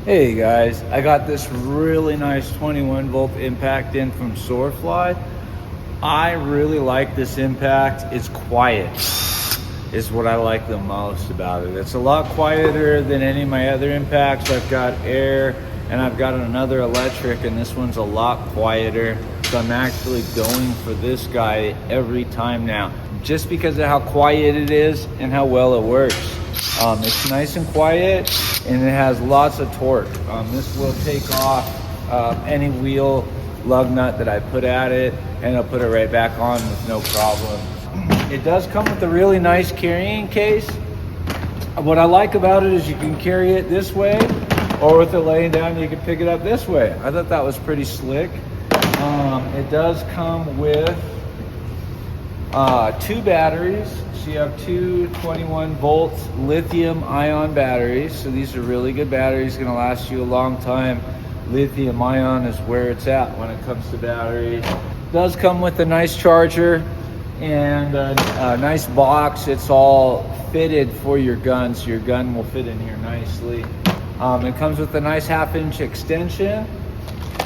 Hey guys, I got this really nice 21 volt impact in from SOARFLY. I really like this impact. It's quiet is what I like the most about it. It's a lot quieter than any of my other impacts. I've got air and I've got another electric, and this one's a lot quieter. So I'm actually going for this guy every time now, just because of how quiet it is and how well it works. It's nice and quiet, and it has lots of torque. This will take off any wheel lug nut that I put at it, and I'll put it right back on with no problem. It does come with a really nice carrying case. What I like about it is you can carry it this way, or with it laying down, you can pick it up this way. I thought that was pretty slick. It does come with 2 batteries. So you have two 21 volt lithium ion batteries. So these are really good batteries, gonna last you a long time. Lithium ion is where it's at when it comes to batteries. It does come with a nice charger and a nice box. It's all fitted for your gun, so your gun will fit in here nicely. It comes with a nice 1/2-inch extension.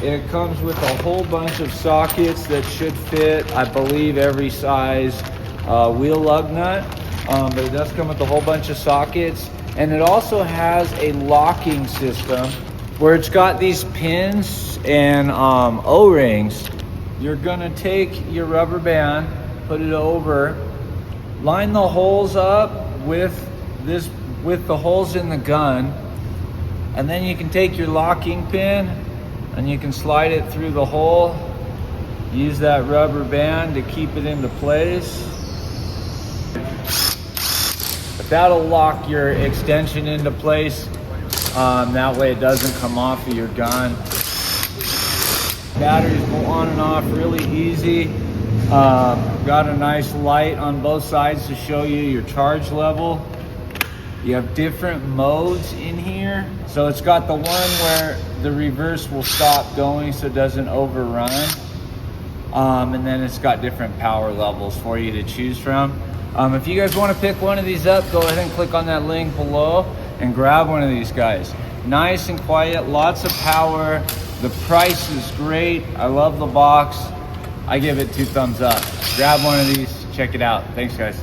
It comes with a whole bunch of sockets that should fit, I believe, every size wheel lug nut, but it does come with a whole bunch of sockets. And it also has a locking system where it's got these pins and O-rings. You're gonna take your rubber band, put it over, line the holes up with the holes in the gun, and then you can take your locking pin and you can slide it through the hole. Use that rubber band to keep it into place. But that'll lock your extension into place. That way it doesn't come off of your gun. Batteries go on and off really easy. Got a nice light on both sides to show you your charge level. You have different modes in here. So it's got the one where the reverse will stop going so it doesn't overrun. And then it's got different power levels for you to choose from. If you guys want to pick one of these up, go ahead and click on that link below and grab one of these guys. Nice and quiet, lots of power. The price is great. I love the box. I give it 2 thumbs up. Grab one of these, check it out. Thanks guys.